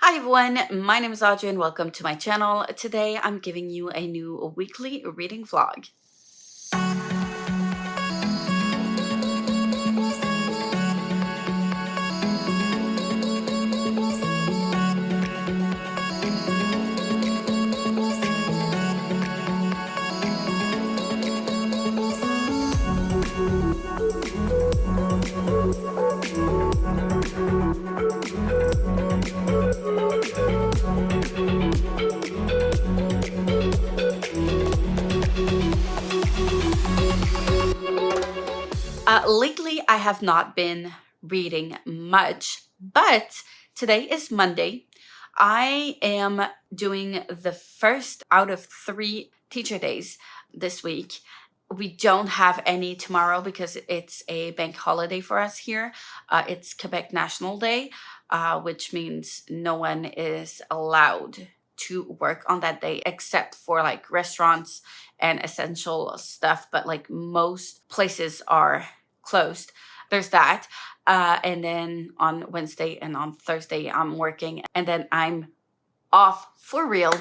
Hi everyone, my name is Audrey and welcome to my channel. Today I'm giving you a new weekly reading vlog. Lately I have not been reading much, but today is Monday. I am doing the first out of 3 teacher days this week. We don't have any tomorrow because it's a bank holiday for us here. It's Quebec National Day, which means no one is allowed to work on that day except for like restaurants and essential stuff. But like most places are closed. There's that. And then on Wednesday and on Thursday, I'm working. And then I'm off for real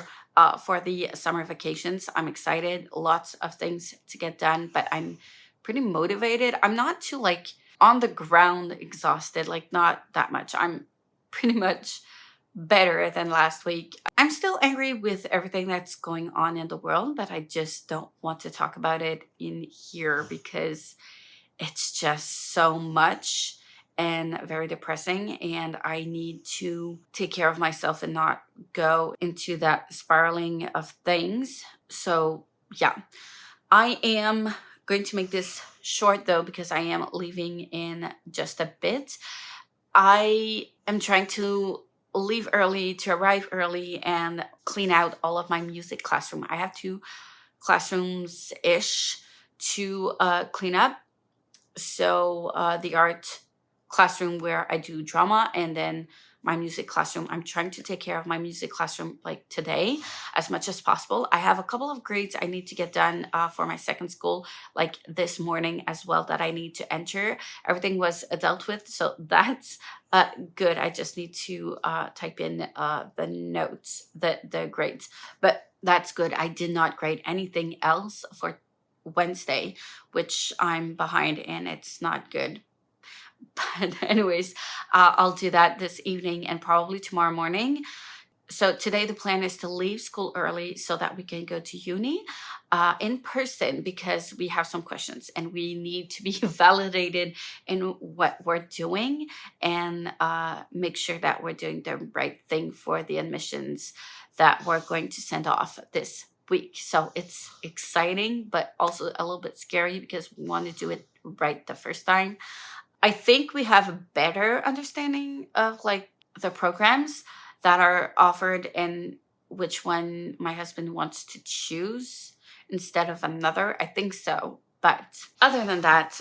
for the summer vacations. I'm excited. Lots of things to get done, but I'm pretty motivated. I'm not too like on the ground exhausted, like not that much. I'm pretty much better than last week. I'm still angry with everything that's going on in the world, but I just don't want to talk about it in here because it's just so much and very depressing, and I need to take care of myself and not go into that spiraling of things. So yeah, I am going to make this short though because I am leaving in just a bit. I am trying to leave early, to arrive early, and clean out all of my music classroom. I have 2 classrooms ish to clean up. So the art classroom where I do drama, and then my music classroom. I'm trying to take care of my music classroom like today as much as possible. I have a couple of grades I need to get done for my second school, like this morning as well, that I need to enter. Everything was dealt with, so that's good. I just need to type in the notes, the grades, but that's good. I did not grade anything else for Wednesday, which I'm behind in. It's not good. But anyways, I'll do that this evening and probably tomorrow morning. So today the plan is to leave school early so that we can go to uni in person because we have some questions and we need to be validated in what we're doing and make sure that we're doing the right thing for the admissions that we're going to send off this week. So it's exciting, but also a little bit scary because we want to do it right the first time. I think we have a better understanding of like the programs that are offered and which one my husband wants to choose instead of another. I think so. But other than that,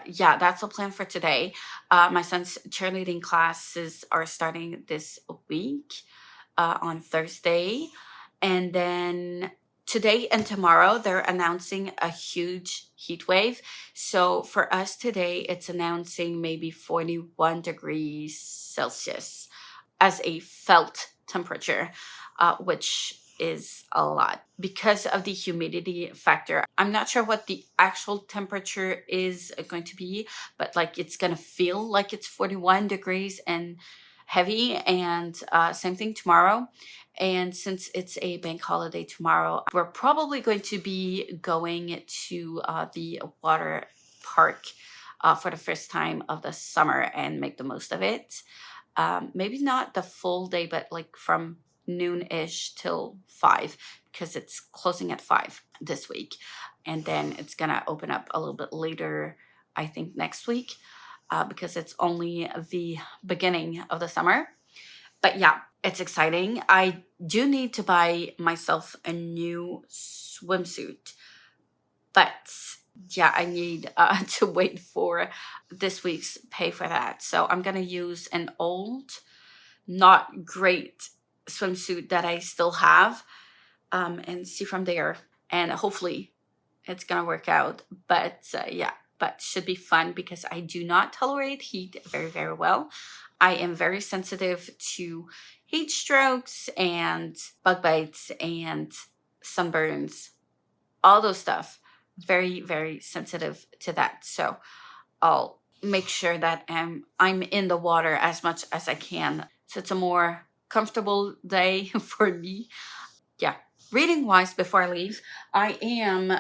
yeah, that's the plan for today. My son's cheerleading classes are starting this week on Thursday. And then today and tomorrow, they're announcing a huge heat wave. So for us today, it's announcing maybe 41 degrees Celsius as a felt temperature, which is a lot because of the humidity factor. I'm not sure what the actual temperature is going to be, but like it's going to feel like it's 41 degrees and heavy. And same thing tomorrow. And since it's a bank holiday tomorrow, we're probably going to be going to the water park for the first time of the summer and make the most of it. Maybe not the full day, but like from noon-ish till 5 because it's closing at 5 this week. And then it's going to open up a little bit later, I think next week, because it's only the beginning of the summer. But yeah, it's exciting. I do need to buy myself a new swimsuit, but yeah, I need to wait for this week's pay for that. So I'm going to use an old, not great swimsuit that I still have and see from there. And hopefully it's going to work out. But yeah, but should be fun because I do not tolerate heat very, very well. I am very sensitive to heat strokes and bug bites and sunburns, all those stuff. Very, very sensitive to that. So I'll make sure that I'm in the water as much as I can. So it's a more comfortable day for me. Yeah. Reading wise, before I leave, I am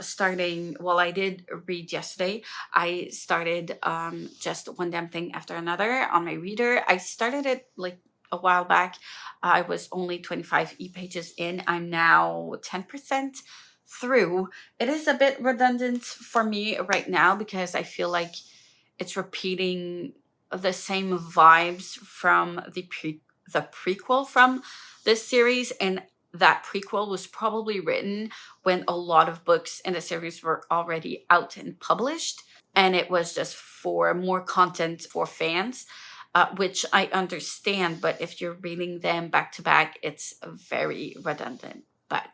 starting. Well, I did read yesterday. I started just one damn thing after another on my reader. I started it like a while back. I was only 25 pages in. I'm now 10% through. It is a bit redundant for me right now because I feel like it's repeating the same vibes from the prequel from this series, and that prequel was probably written when a lot of books in the series were already out and published, and it was just for more content for fans, which I understand. But if you're reading them back to back, it's very redundant. But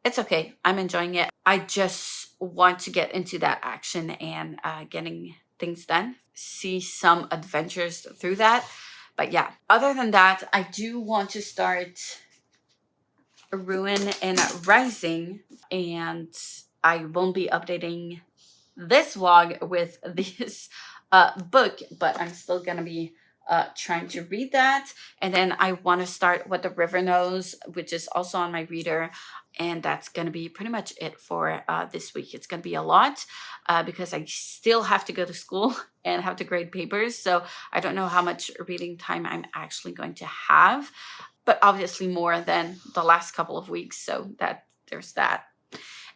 it's okay. I'm enjoying it. I just want to get into that action and getting things done, see some adventures through that. But yeah, other than that, I do want to start Ruin and Rising, and I won't be updating this vlog with this book, but I'm still gonna be trying to read that. And then I want to start What the River Knows, which is also on my reader. And that's going to be pretty much it for this week. It's going to be a lot because I still have to go to school and have to grade papers. So I don't know how much reading time I'm actually going to have, but obviously more than the last couple of weeks. So that there's that.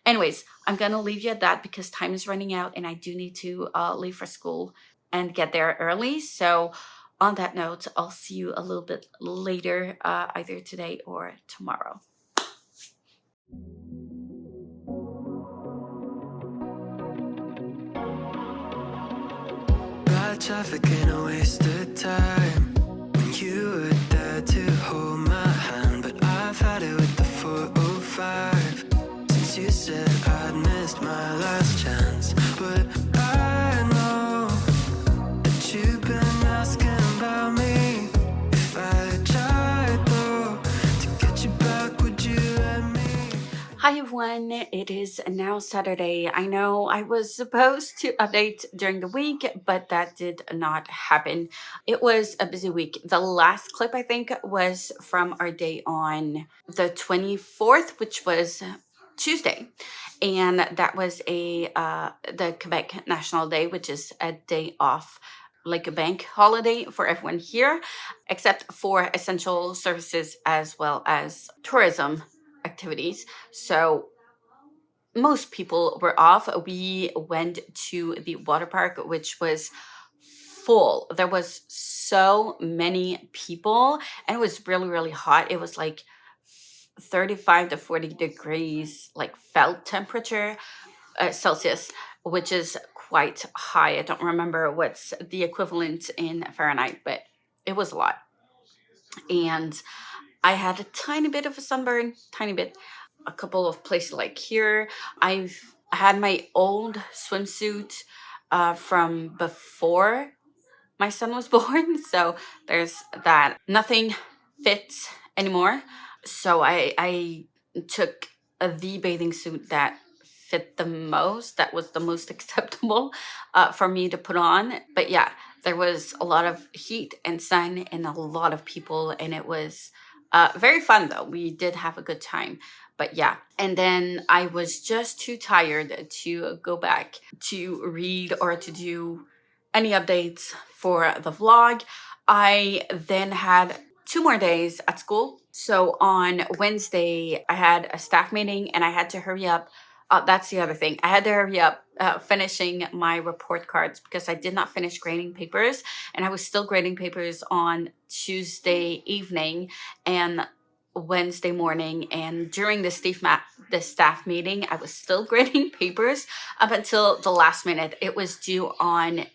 Anyways, I'm going to leave you at that because time is running out and I do need to leave for school and get there early. So on that note, I'll see you a little bit later, either today or tomorrow. Bad traffic ain't a waste of time. When you were there to hold my hand, but I've had it with the 405 since you said I'd missed my last chance. But I know that you've been asking about me. If I tried though to get you back, would you let me? Hi everyone, it is now Saturday. I know I was supposed to update during the week, but that did not happen. It was a busy week. The last clip I think was from our day on the 24th, which was Tuesday. And that was the Quebec National Day, which is a day off, like a bank holiday for everyone here, except for essential services as well as tourism activities. So most people were off. We went to the water park, which was full. There was so many people and it was really, really hot. It was like 35 to 40 degrees, like felt temperature, Celsius, which is quite high. I don't remember what's the equivalent in Fahrenheit, but it was a lot. And I had a tiny bit of a sunburn, tiny bit. A couple of places like here. I've had my old swimsuit from before my son was born. So there's that. Nothing fits anymore. So I took the bathing suit that fit the most, that was the most acceptable for me to put on. But yeah, there was a lot of heat and sun and a lot of people, and it was very fun though. We did have a good time. But yeah, and then I was just too tired to go back to read or to do any updates for the vlog. I then had 2 more days at school. So on Wednesday, I had a staff meeting and I had to hurry up. That's the other thing. I had to hurry up finishing my report cards because I did not finish grading papers, and I was still grading papers on Tuesday evening and Wednesday morning, and during the staff meeting, I was still grading papers up until the last minute. It was due on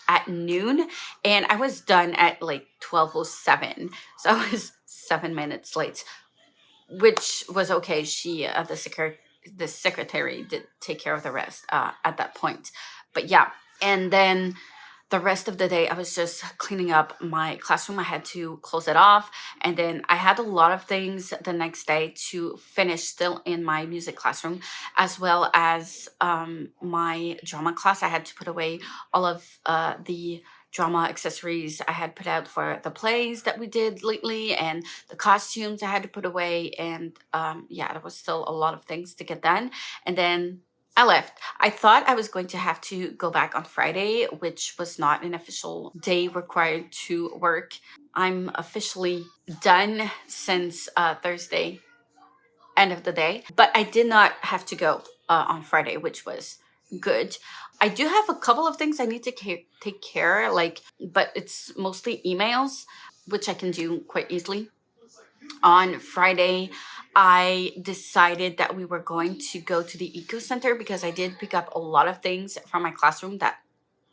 at noon, and I was done at like 12:07, so I was 7 minutes late, which was okay. She the secretary did take care of the rest at that point. But yeah, and then the rest of the day, I was just cleaning up my classroom. I had to close it off. And then I had a lot of things the next day to finish still in my music classroom, as well as my drama class. I had to put away all of the drama accessories I had put out for the plays that we did lately, and the costumes I had to put away. And yeah, there was still a lot of things to get done. And then I left. I thought I was going to have to go back on Friday, which was not an official day required to work. I'm officially done since Thursday, end of the day, but I did not have to go on Friday, which was good. I do have a couple of things I need to take care, like, but it's mostly emails, which I can do quite easily. On Friday, I decided that we were going to go to the eco center because I did pick up a lot of things from my classroom that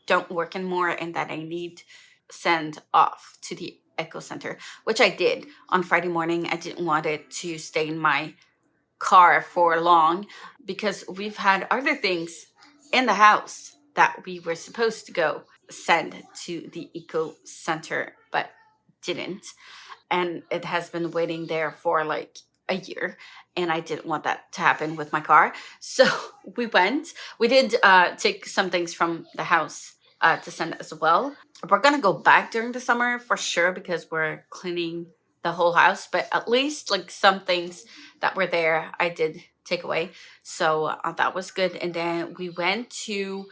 don't work anymore and that I need send off to the eco center, which I did on Friday morning. I didn't want it to stay in my car for long because we've had other things in the house that we were supposed to go send to the eco center but didn't, and it has been waiting there for like a year, and I didn't want that to happen with my car. So we did take some things from the house to send as well. We're gonna go back during the summer for sure because we're cleaning the whole house, but at least like some things that were there I did take away, so that was good. And then we went to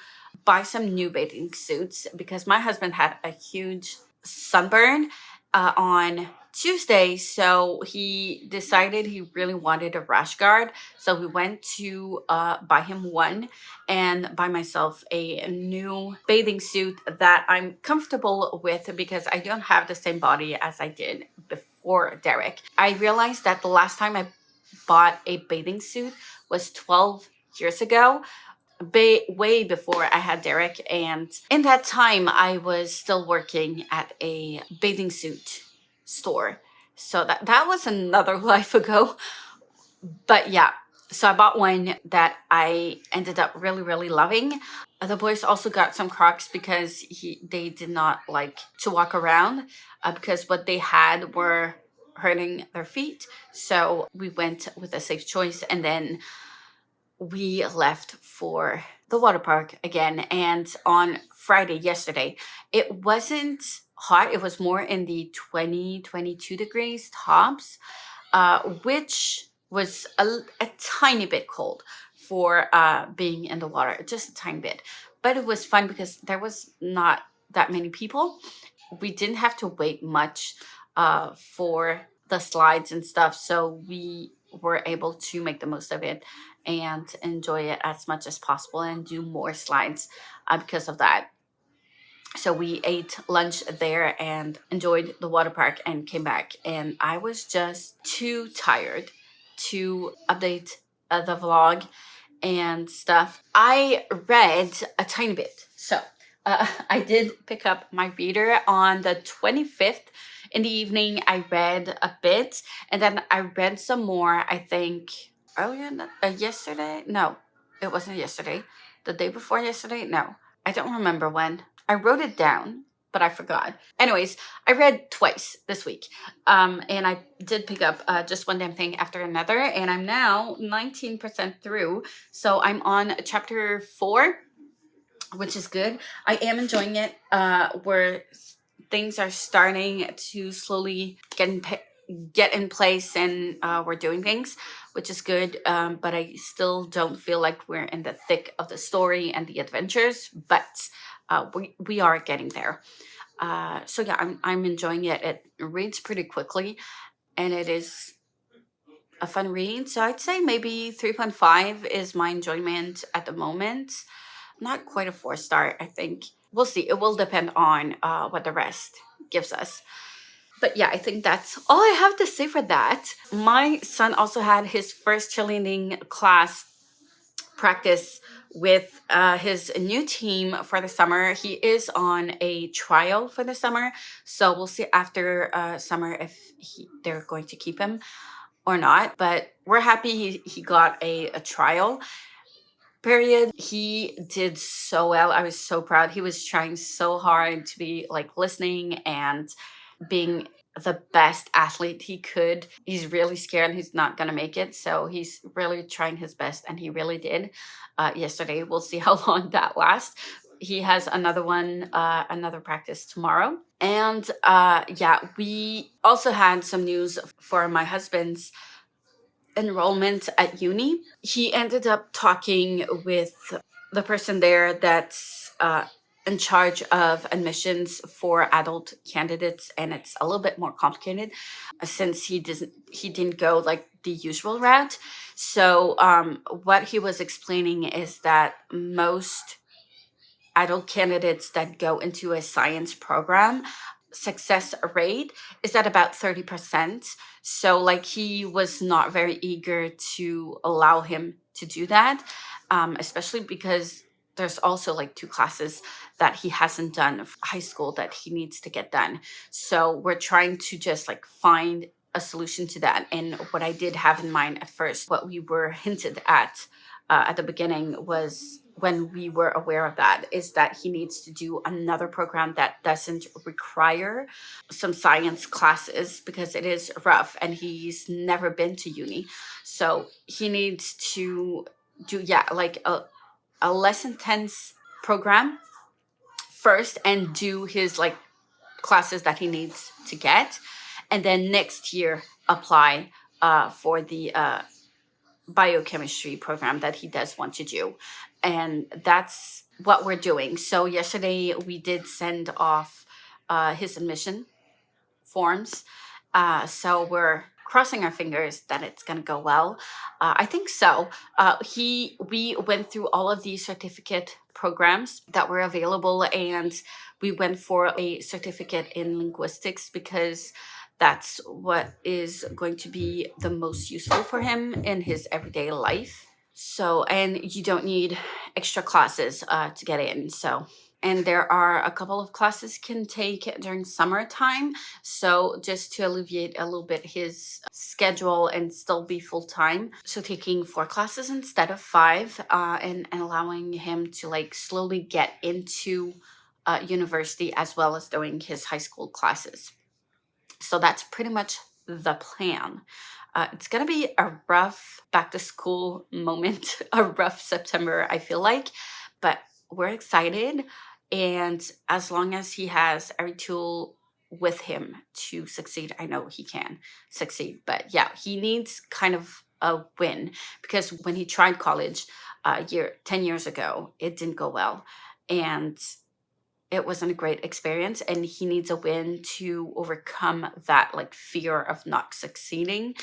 buy some new bathing suits because my husband had a huge sunburn on Tuesday, so he decided he really wanted a rash guard. So we went to buy him one, and buy myself a new bathing suit that I'm comfortable with because I don't have the same body as I did before Derek. I realized that the last time I bought a bathing suit was 12 years ago, way before I had Derek. And in that time, I was still working at a bathing suit store. So that was another life ago. But yeah, so I bought one that I ended up really, really loving. The boys also got some Crocs because they did not like to walk around because what they had were hurting their feet. So we went with a safe choice, and then we left for the water park again. And on Friday, yesterday, it wasn't hot. It was more in the 22 degrees tops, which was a tiny bit cold for being in the water, just a tiny bit. But it was fun because there was not that many people. We didn't have to wait much for the slides and stuff, so we were able to make the most of it and enjoy it as much as possible and do more slides because of that. So we ate lunch there and enjoyed the water park and came back, and I was just too tired to update the vlog and stuff. I read a tiny bit. So I did pick up my reader on the 25th. In the evening, I read a bit, and then I read some more, I think, earlier yesterday. No, it wasn't yesterday. The day before yesterday? No, I don't remember when. I wrote it down, but I forgot. Anyways, I read twice this week, and I did pick up just one damn thing after another, and I'm now 19% through. So I'm on chapter 4, which is good. I am enjoying it, where things are starting to slowly get in place, and we're doing things, which is good. But I still don't feel like we're in the thick of the story and the adventures, but we are getting there. So yeah, I'm enjoying it. It reads pretty quickly, and it is a fun read. So I'd say maybe 3.5 is my enjoyment at the moment. Not quite a 4-star, I think. We'll see. It will depend on what the rest gives us. But yeah, I think that's all I have to say for that. My son also had his first cheerleading class practice with his new team for the summer. He is on a trial for the summer, so we'll see after summer if they're going to keep him or not. But we're happy he got a trial. period. He did so well. I was so proud. He was trying so hard to be like listening and being the best athlete he could. He's really scared he's not gonna make it, so he's really trying his best, and he really did yesterday. We'll see how long that lasts. He has another one, another practice tomorrow. And yeah, we also had some news for my husband's enrollment at uni. He ended up talking with the person there that's in charge of admissions for adult candidates, and it's a little bit more complicated since he didn't go like the usual route. So what he was explaining is that most adult candidates that go into a science program, success rate is at about 30%. So like he was not very eager to allow him to do that, especially because there's also like 2 classes that he hasn't done of high school that he needs to get done. So we're trying to just like find a solution to that. And what I did have in mind at first, what we were hinted at the beginning, was when we were aware of that, is that he needs to do another program that doesn't require some science classes, because it is rough and he's never been to uni. So he needs to do, yeah, like a less intense program first and do his like classes that he needs to get, and then next year apply for the biochemistry program that he does want to do. And that's what we're doing. So yesterday we did send off his admission forms. So we're crossing our fingers that it's going to go well. I think so. We went through all of these certificate programs that were available, and we went for a certificate in linguistics because that's what is going to be the most useful for him in his everyday life. So, and you don't need extra classes to get in. So, and there are a couple of classes can take during summertime. So just to alleviate a little bit his schedule and still be full time. So taking 4 classes instead of 5, and allowing him to like slowly get into university as well as doing his high school classes. So that's pretty much the plan. It's going to be a rough back to school moment, a rough September, I feel like, but we're excited. And as long as he has every tool with him to succeed, I know he can succeed. But yeah, he needs kind of a win, because when he tried college 10 years ago, it didn't go well. And it wasn't a great experience, and he needs a win to overcome that like fear of not succeeding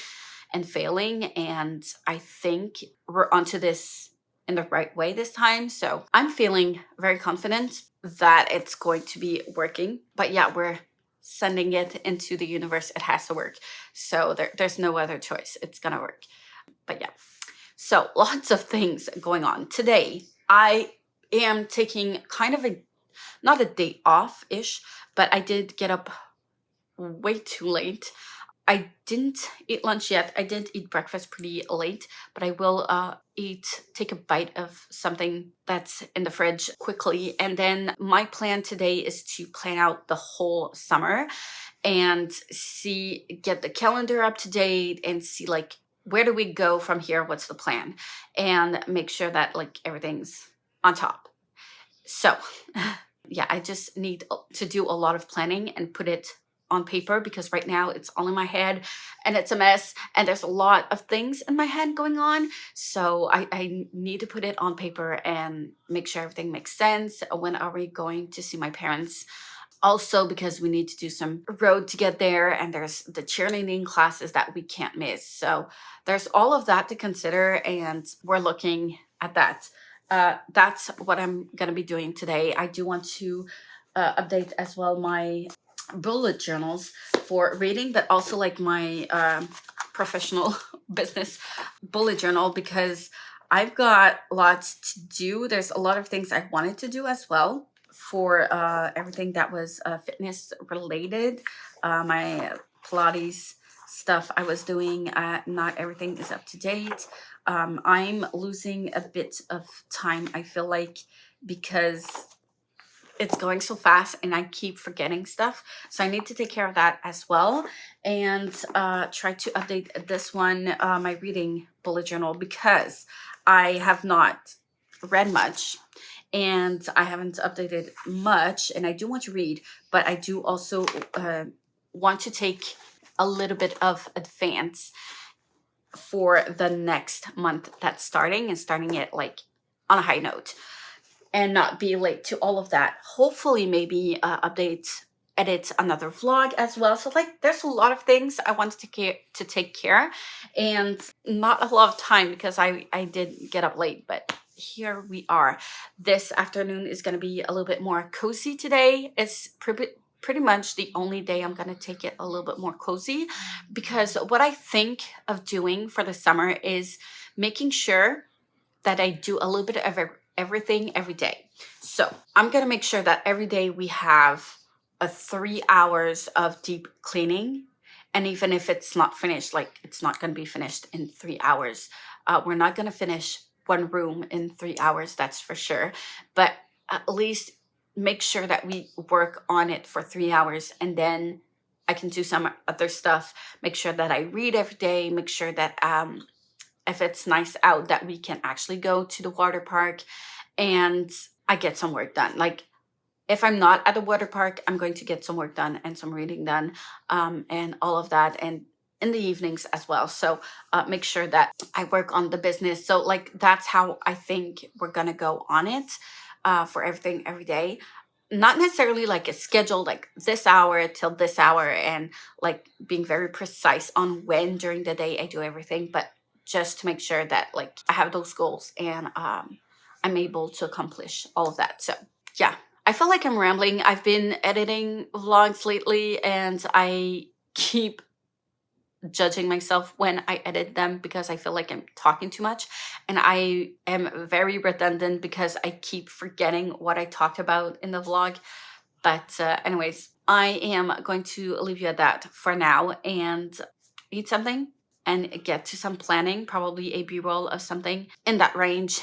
and failing. And I think we're onto this in the right way this time. So I'm feeling very confident that it's going to be working. But yeah, we're sending it into the universe. It has to work. So there's no other choice. It's going to work. But yeah, so lots of things going on. Today, I am taking kind of not a day off-ish, but I did get up way too late. I didn't eat lunch yet. I did eat breakfast pretty late, but I will take a bite of something that's in the fridge quickly. And then my plan today is to plan out the whole summer and get the calendar up to date and see like, where do we go from here? What's the plan? And make sure that like everything's on top. So yeah, I just need to do a lot of planning and put it on paper, because right now it's all in my head and it's a mess, and there's a lot of things in my head going on. So I need to put it on paper and make sure everything makes sense. When are we going to see my parents? Also, because we need to do some road to get there, and there's the cheerleading classes that we can't miss. So there's all of that to consider, and we're looking at that. That's what I'm going to be doing today. I do want to update as well my bullet journals for reading, but also like my professional business bullet journal, because I've got lots to do. There's a lot of things I wanted to do as well for everything that was fitness related. My Pilates stuff I was doing. Not everything is up to date. I'm losing a bit of time, I feel like, because it's going so fast and I keep forgetting stuff. So I need to take care of that as well, and try to update this one, my reading bullet journal, because I have not read much and I haven't updated much, and I do want to read, but I do also want to take a little bit of advance for the next month that's starting, and starting it like on a high note and not be late to all of that. Hopefully maybe edit another vlog as well. So like there's a lot of things I want to take care, and not a lot of time because I did get up late, but here we are. This afternoon is going to be a little bit more cozy today. It's pretty much the only day I'm going to take it a little bit more cozy, because what I think of doing for the summer is making sure that I do a little bit of everything every day. So I'm going to make sure that every day we have a 3 hours of deep cleaning. And even if it's not finished, like it's not going to be finished in 3 hours. We're not going to finish one room in 3 hours, that's for sure. But at least make sure that we work on it for 3 hours, and then I can do some other stuff. Make sure that I read every day. Make sure that if it's nice out, that we can actually go to the water park and I get some work done. Like if I'm not at the water park, I'm going to get some work done and some reading done, and all of that, and in the evenings as well. So make sure that I work on the business. So like that's how I think we're gonna go on it, for everything every day. Not necessarily like a schedule, like this hour till this hour, and like being very precise on when during the day I do everything, but just to make sure that like I have those goals and I'm able to accomplish all of that. So yeah, I feel like I'm rambling. I've been editing vlogs lately and I keep judging myself when I edit them because I feel like I'm talking too much, and I am very redundant because I keep forgetting what I talked about in the vlog. But anyways, I am going to leave you at that for now and eat something and get to some planning, probably a b-roll of something in that range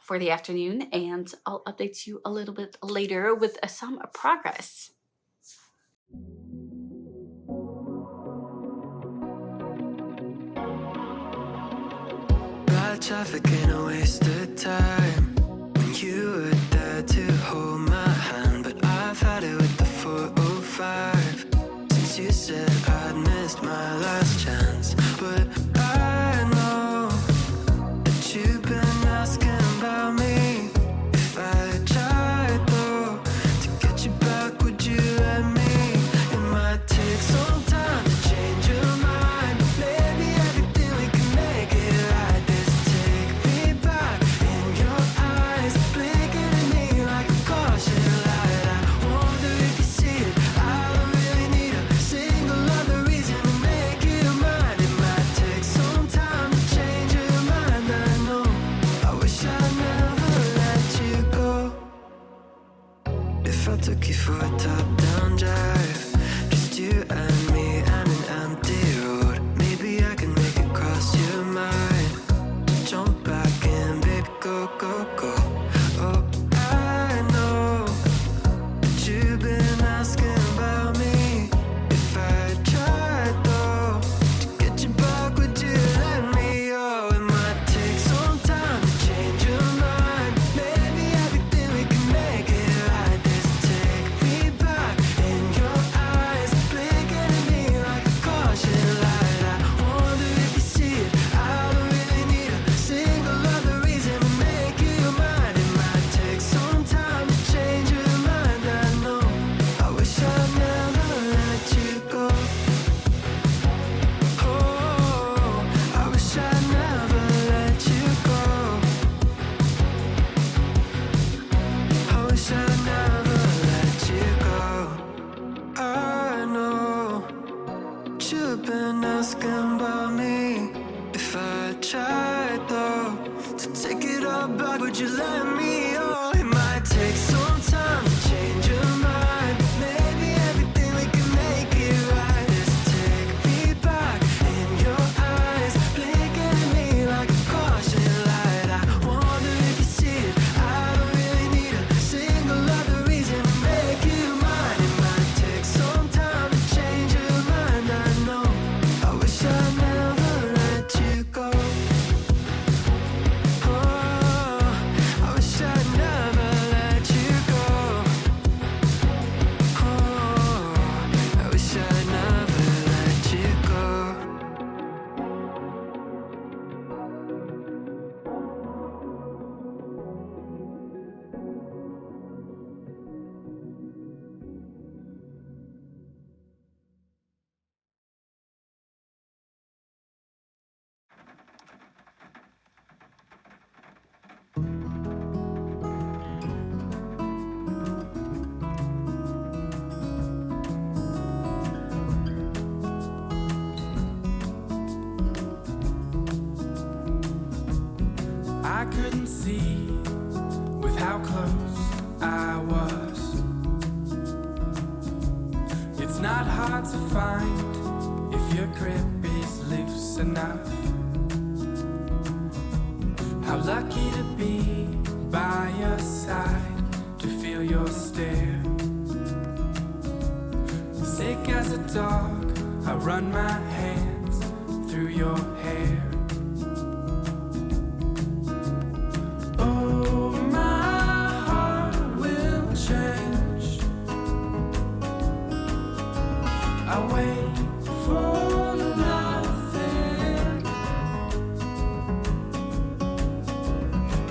for the afternoon, and I'll update you a little bit later with some progress. Traffic ain't a waste of time when you were there to hold my hand, but I've had it with the 405 since you said I'd missed my last chance. But I know that you've been asking about me. If I tried though to get you back, would you let me? It might take some time to change your mind, but maybe everything we can make it right. Took you for a top-down drive, just you and me and an empty road. Maybe I can make it cross your mind. Jump back in, baby, go, go, go. Oh, I know that you've been asking about me. If I tried though to get you back, would you let me? Oh, it might take some time to change your mind. Maybe everything we can make it right. You've been asking about me. If I tried though to take it all back, would you let me? Oh, it might take some time to change your mind. Maybe everything we can make it right. Just take me back couldn't see with how close I was. It's not hard to find if your grip is loose enough. How lucky to be by your side, to feel your stare. Sick as a dog, I run my hands through your hair. Oh, my heart will change. I wait for nothing.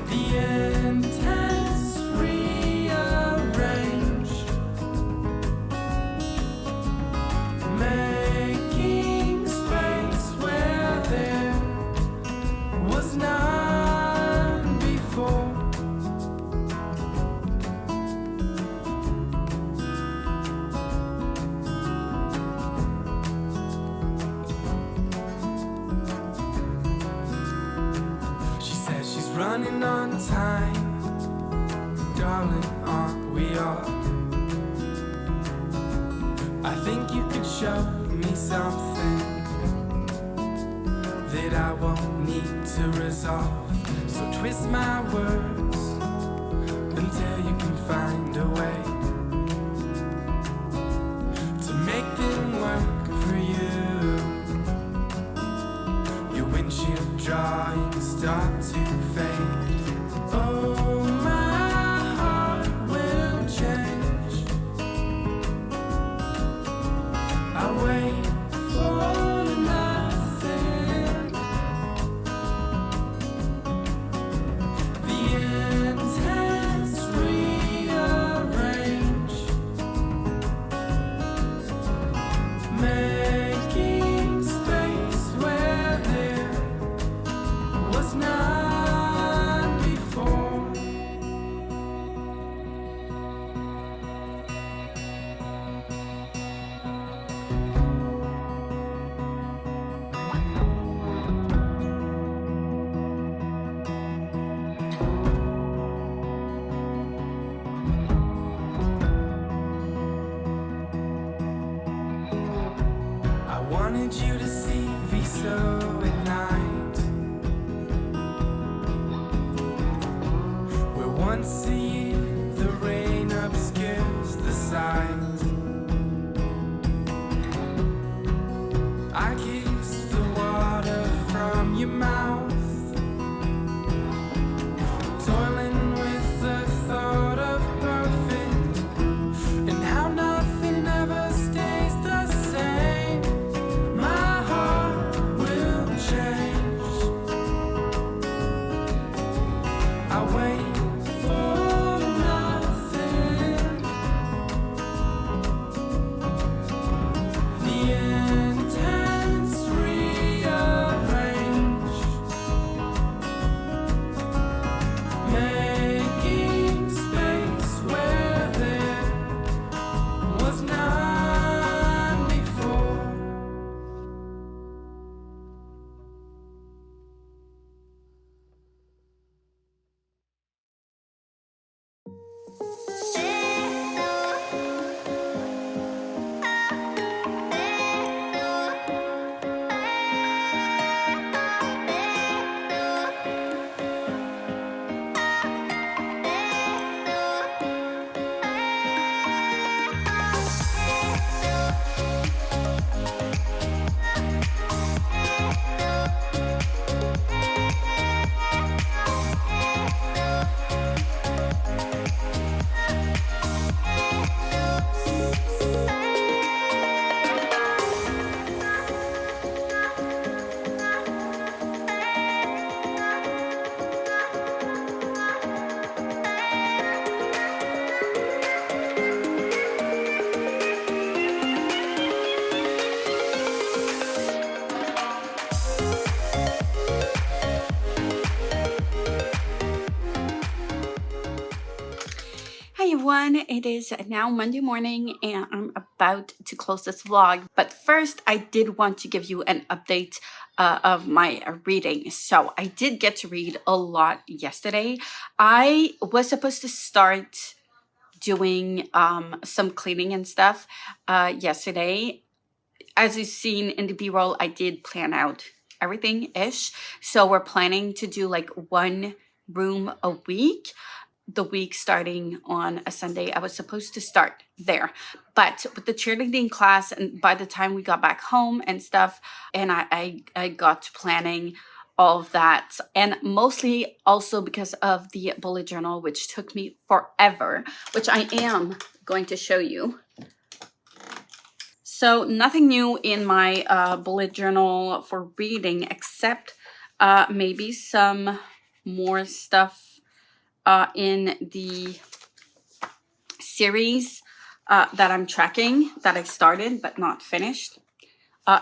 The intense rearrange, making space where there was none before. She says she's running on time. Darling, aren't we all? I think you could show me something that I won't need to resolve. So twist my words until you can find a way to make them work for you. Your windshield drawings start to fade. Oh, my heart will change. I wait for nothing. The intense rearrange, making space where there was none before. I wanted you to see Viso at night, where once a year the rain obscures the sight. I kissed the water from your mouth, toiling with the thought of perfect, and how nothing ever stays the same. My heart will change. I wait for nothing. The intense rearrange, everyone. It is now Monday morning and I'm about to close this vlog. But first, I did want to give you an update of my reading. So I did get to read a lot yesterday. I was supposed to start doing some cleaning and stuff yesterday. As you've seen in the B-roll, I did plan out everything-ish. So we're planning to do like one room a week. The week starting on a Sunday, I was supposed to start there. But with the cheerleading class, and by the time we got back home and stuff, and I got to planning all of that, and mostly also because of the bullet journal, which took me forever, which I am going to show you. So nothing new in my bullet journal for reading, except maybe some more stuff in the series that I'm tracking, that I started but not finished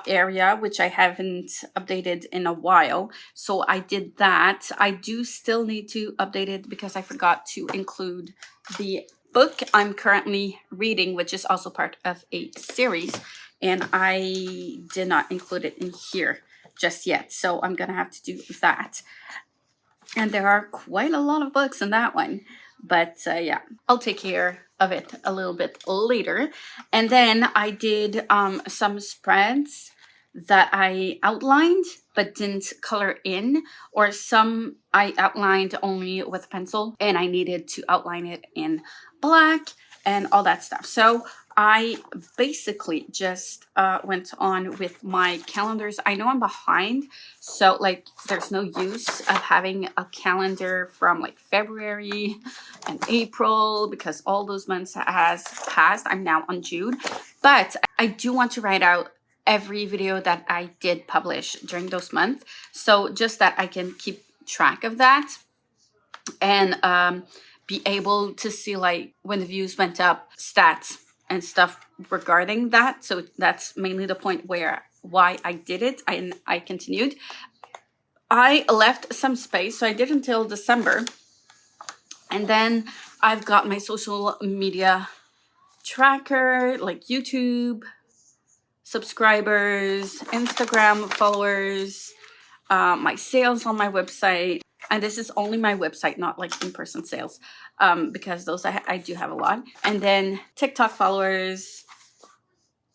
area, which I haven't updated in a while. So I did that. I do still need to update it because I forgot to include the book I'm currently reading, which is also part of a series, and I did not include it in here just yet. So I'm gonna have to do that. And there are quite a lot of books in that one. But yeah, I'll take care of it a little bit later. And then I did some spreads that I outlined but didn't color in, or some I outlined only with a pencil and I needed to outline it in black and all that stuff. So I basically just went on with my calendars. I know I'm behind, so like there's no use of having a calendar from like February and April because all those months has passed. I'm now on June, but I do want to write out every video that I did publish during those months, so just that I can keep track of that and be able to see like when the views went up, stats and stuff regarding that. So that's mainly the point why I did it. I continued. I left some space, so I did until December, and then I've got my social media tracker like YouTube subscribers, Instagram followers, my sales on my website. And this is only my website, not like in-person sales, because those I do have a lot. And then TikTok followers.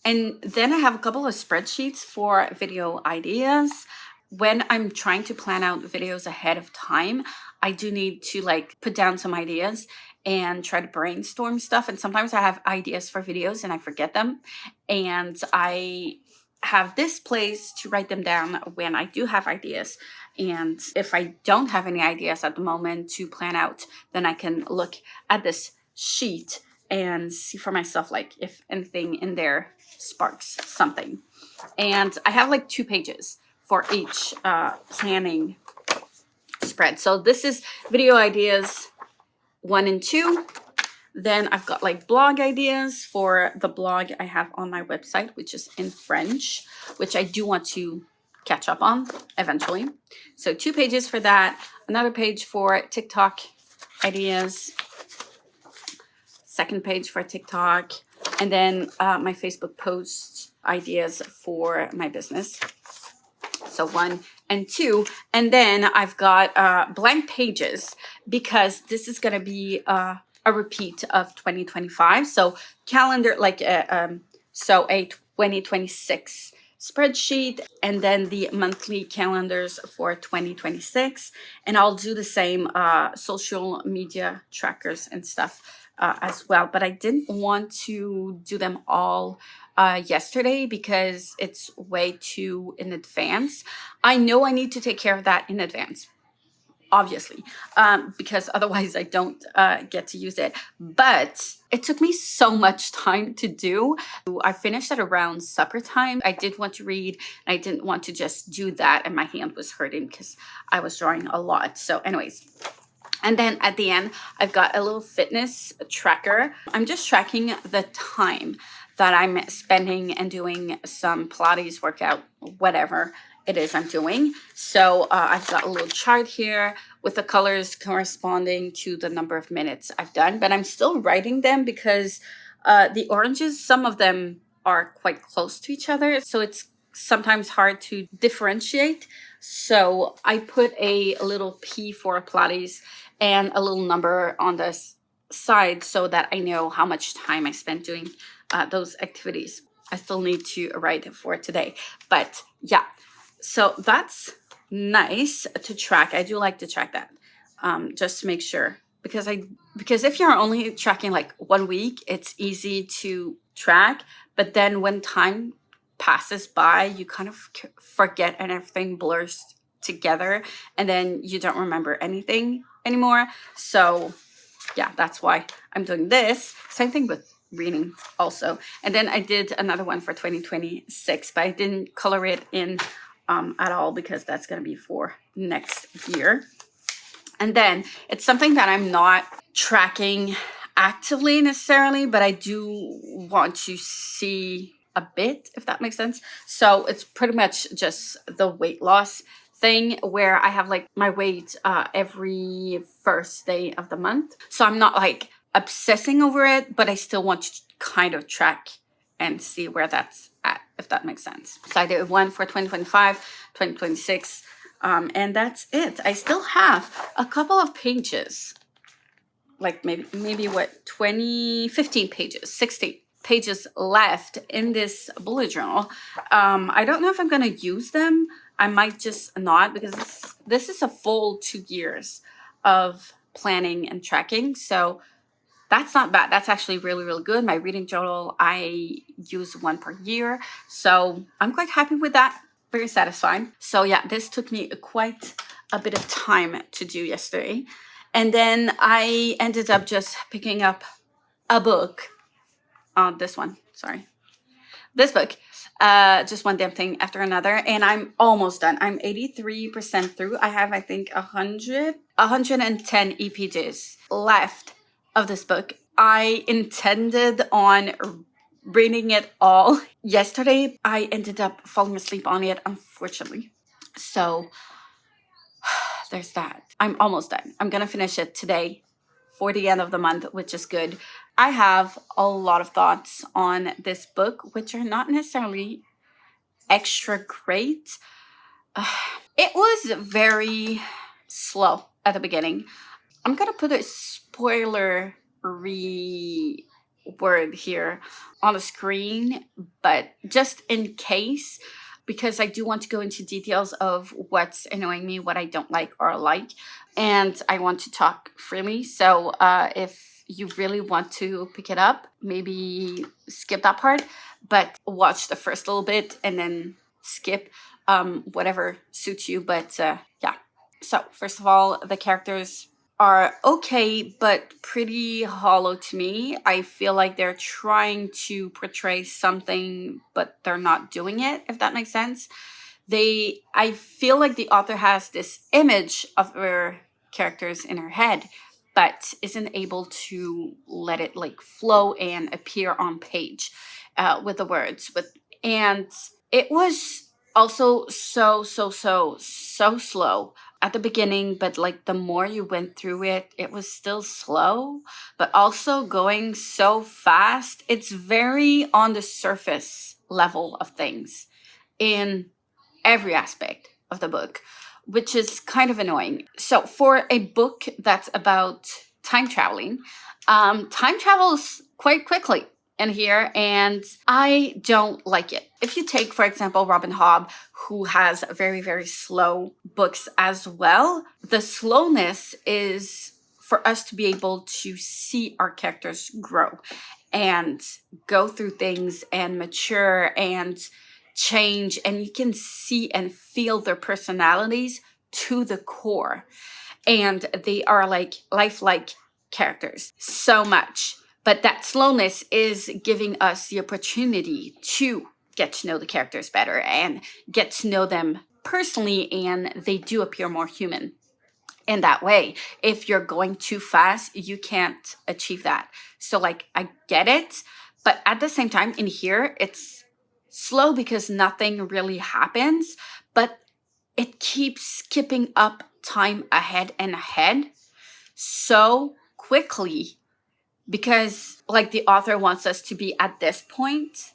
And then I have a couple of spreadsheets for video ideas. When I'm trying to plan out videos ahead of time, I do need to like put down some ideas and try to brainstorm stuff. And sometimes I have ideas for videos and I forget them. And I have this place to write them down when I do have ideas. And if I don't have any ideas at the moment to plan out, then I can look at this sheet and see for myself like if anything in there sparks something. And I have like 2 pages for each planning spread. So this is video ideas 1 and 2. Then I've got like blog ideas for the blog I have on my website, which is in French, which I do want to catch up on eventually. So 2 pages for that, another page for TikTok ideas, 2nd page for TikTok, and then my Facebook post ideas for my business. So 1 and 2, and then I've got blank pages because this is going to be a repeat of 2025. So calendar, like so a 2026 spreadsheet, and then the monthly calendars for 2026. And I'll do the same social media trackers and stuff as well. But I didn't want to do them all yesterday because it's way too in advance. I know I need to take care of that in advance, obviously, because otherwise I don't get to use it. But it took me so much time to do. I finished at around supper time. I did want to read, and I didn't want to just do that, and my hand was hurting because I was drawing a lot. So anyways, and then at the end, I've got a little fitness tracker. I'm just tracking the time that I'm spending and doing some Pilates workout, whatever it is I'm doing. So I've got a little chart here with the colors corresponding to the number of minutes I've done, but I'm still writing them because the oranges, some of them are quite close to each other, so it's sometimes hard to differentiate. So I put a little P for Pilates and a little number on this side so that I know how much time I spent doing those activities. I still need to write for today, but yeah, so that's nice to track. I do like to track that, just to make sure, because if you're only tracking like 1 week, it's easy to track, but then when time passes by, you kind of forget and everything blurs together, and then you don't remember anything anymore. So yeah, that's why I'm doing this. Same thing with reading also. And then I did another one for 2026, but I didn't color it in at all because that's going to be for next year. And then it's something that I'm not tracking actively necessarily, but I do want to see a bit, if that makes sense. So it's pretty much just the weight loss thing where I have like my weight every first day of the month. So I'm not like obsessing over it, but I still want to kind of track and see where that's at, if that makes sense. So I did one for 2025, 2026, and that's it. I still have a couple of pages, like maybe what, 15 pages, 60 pages left in this bullet journal. I don't know if I'm going to use them. I might just not, because this is a full 2 years of planning and tracking. So that's not bad. That's actually really, really good. My reading journal, I use one per year. So I'm quite happy with that. Very satisfying. So yeah, this took me quite a bit of time to do yesterday. And then I ended up just picking up a book. This book. Just one damn thing after another, and I'm almost done. I'm 83% through. I have, I think, 110 pages left of this book. I intended on reading it all yesterday. I ended up falling asleep on it, unfortunately. So there's that. I'm almost done. I'm gonna finish it today for the end of the month, which is good. I have a lot of thoughts on this book, which are not necessarily extra great. It was very slow at the beginning. I'm going to put a spoiler word here on the screen, but just in case, because I do want to go into details of what's annoying me, what I don't like or like, and I want to talk freely. So if you really want to pick it up, maybe skip that part, but watch the first little bit and then skip whatever suits you. But yeah. So first of all, the characters are okay, but pretty hollow to me. I feel like they're trying to portray something, but they're not doing it, if that makes sense. I feel like the author has this image of her characters in her head, but isn't able to let it like flow and appear on page with the words. And it was also so slow at the beginning, but like the more you went through it, it was still slow, but also going so fast. It's very on the surface level of things in every aspect of the book, which is kind of annoying. So for a book that's about time traveling, time travels quite quickly in here, and I don't like it. If you take, for example, Robin Hobb, who has very, very slow books as well, the slowness is for us to be able to see our characters grow and go through things and mature and change, and you can see and feel their personalities to the core, and they are like lifelike characters so much. But that slowness is giving us the opportunity to get to know the characters better and get to know them personally, and they do appear more human in that way. If you're going too fast, you can't achieve that. So like, I get it, but at the same time in here, it's slow because nothing really happens, but it keeps skipping up time ahead and ahead so quickly because like the author wants us to be at this point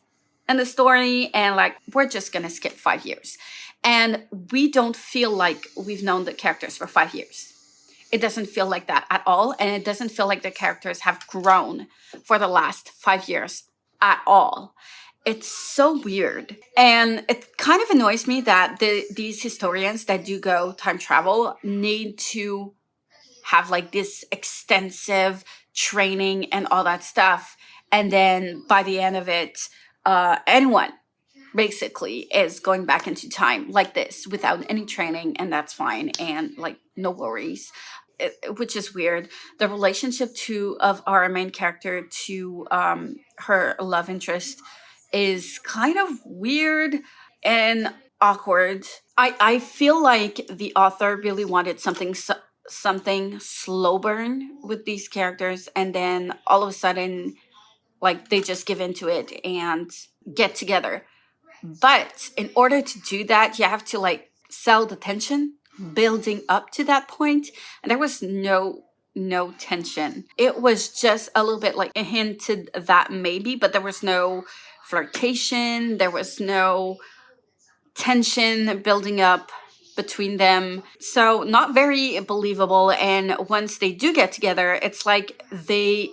in the story, and like we're just gonna skip 5 years, and we don't feel like we've known the characters for 5 years. It doesn't feel like that at all, and it doesn't feel like the characters have grown for the last 5 years at all. It's so weird, and it kind of annoys me that these historians that do go time travel need to have like this extensive training and all that stuff, and then by the end of it, anyone basically is going back into time like this without any training, and that's fine, and like no worries. Which is weird. The relationship to of our main character to her love interest is kind of weird and awkward. I feel like the author really wanted something slow burn with these characters, and then all of a sudden like they just give into it and get together. But in order to do that, you have to like sell the tension building up to that point, and there was no tension. It was just a little bit like a hinted that maybe, but there was no flirtation, there was no tension building up between them. So not very believable. And once they do get together, it's like they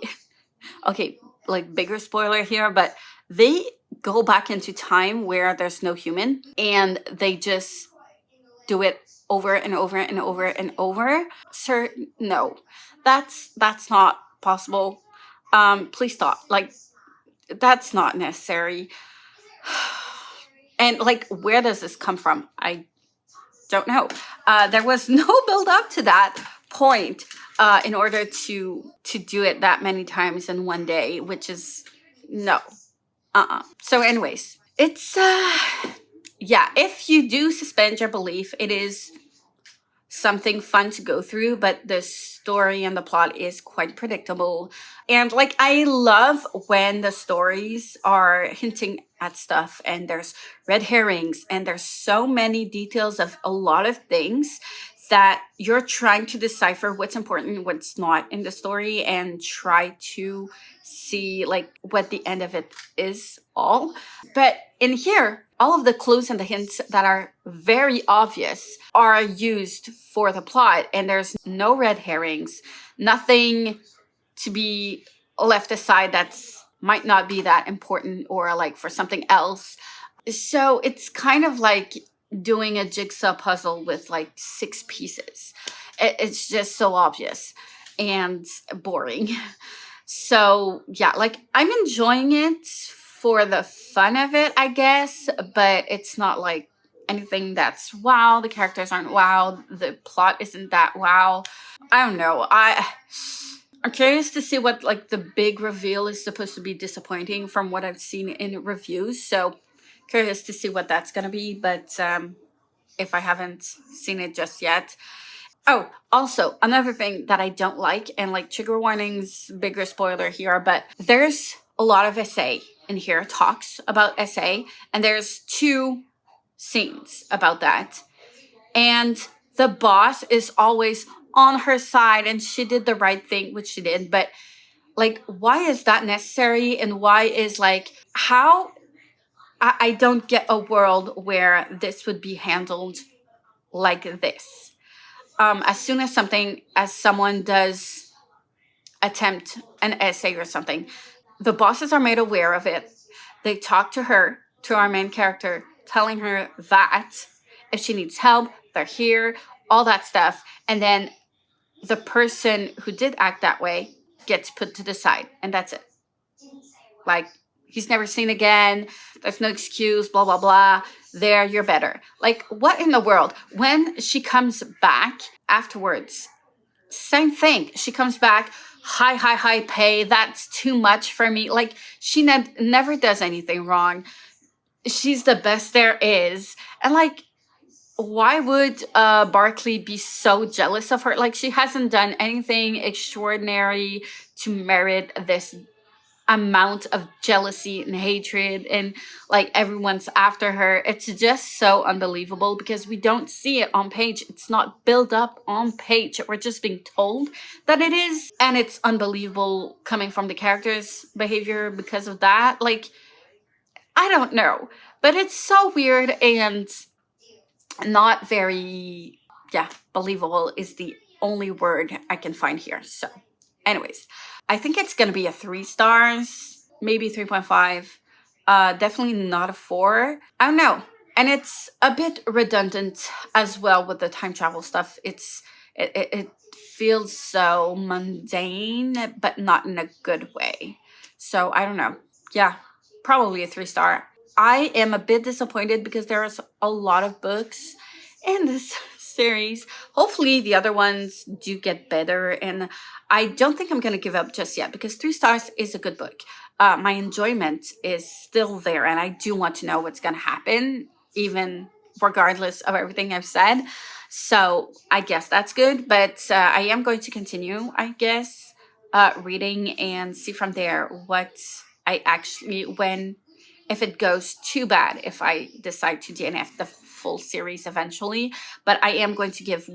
okay, like bigger spoiler here, but they go back into time where there's no human, and they just do it over and over and over and over. Sir, no. That's not possible. Please stop. Like that's not necessary. And like where does this come from? I don't know. There was no build up to that point in order to do it that many times in one day, which is no. So anyways, it's yeah, if you do suspend your belief, it is something fun to go through, but the story and the plot is quite predictable. And like I love when the stories are hinting at stuff and there's red herrings and there's so many details of a lot of things that you're trying to decipher what's important, what's not in the story, and try to see like what the end of it is all. But in here, all of the clues and the hints that are very obvious are used for the plot, and there's no red herrings, nothing to be left aside that's might not be that important or like for something else. So it's kind of like doing a jigsaw puzzle with like 6 pieces. It's just so obvious and boring. So yeah, like I'm enjoying it for the fun of it, I guess, but it's not like anything that's wow. The characters aren't wow. The plot isn't that wow. I don't know. I'm curious to see what like the big reveal is supposed to be disappointing from what I've seen in reviews. So curious to see what that's gonna be, but if I haven't seen it just yet. Oh, also another thing that I don't like, and like trigger warnings, bigger spoiler here, but there's a lot of essay in here, talks about essay, and there's 2 scenes about that. And the boss is always on her side, and she did the right thing, which she did, but like why is that necessary? And why is like how I don't get a world where this would be handled like this. As soon as someone does attempt an essay or something, the bosses are made aware of it. They talk to her, to our main character, telling her that if she needs help, they're here, all that stuff. And then the person who did act that way gets put to the side, and that's it. Like, he's never seen again. There's no excuse, blah, blah, blah. There, you're better. Like, what in the world? When she comes back afterwards, same thing. She comes back, high pay. That's too much for me. Like, she never does anything wrong. She's the best there is. And, like, why would Barkley be so jealous of her? Like, she hasn't done anything extraordinary to merit this amount of jealousy and hatred, and like everyone's after her. It's just so unbelievable because we don't see it on page. It's not built up on page. We're just being told that it is, and it's unbelievable coming from the character's behavior because of that. Like, I don't know, but it's so weird and not very, yeah, believable is the only word I can find here. So anyways, I think it's gonna be a 3 stars, maybe 3.5. Definitely not a 4. I don't know. And it's a bit redundant as well with the time travel stuff. It feels so mundane, but not in a good way. So I don't know. Yeah, probably a 3 star. I am a bit disappointed because there's a lot of books in this series. Hopefully the other ones do get better, and I don't think I'm going to give up just yet because 3 stars is a good book. My enjoyment is still there, and I do want to know what's going to happen, even regardless of everything I've said. So I guess that's good, but I am going to continue, I guess, reading and see from there what I actually, if it goes too bad, if I decide to DNF the full series eventually. But I am going to give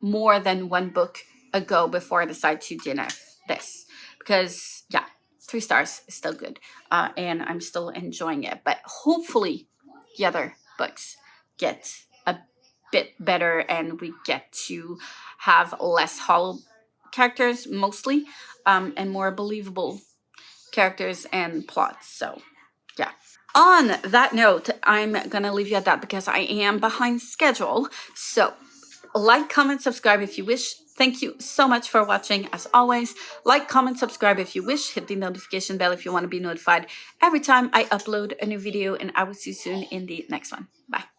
more than one book a go before I decide to DNF this. Because, yeah, 3 stars is still good. And I'm still enjoying it. But hopefully the other books get a bit better and we get to have less hollow characters mostly, and more believable characters and plots. So yeah. On that note, I'm gonna leave you at that because I am behind schedule. So like, comment, subscribe if you wish. Thank you so much for watching. As always, like, comment, subscribe if you wish. Hit the notification bell if you want to be notified every time I upload a new video, and I will see you soon in the next one. Bye.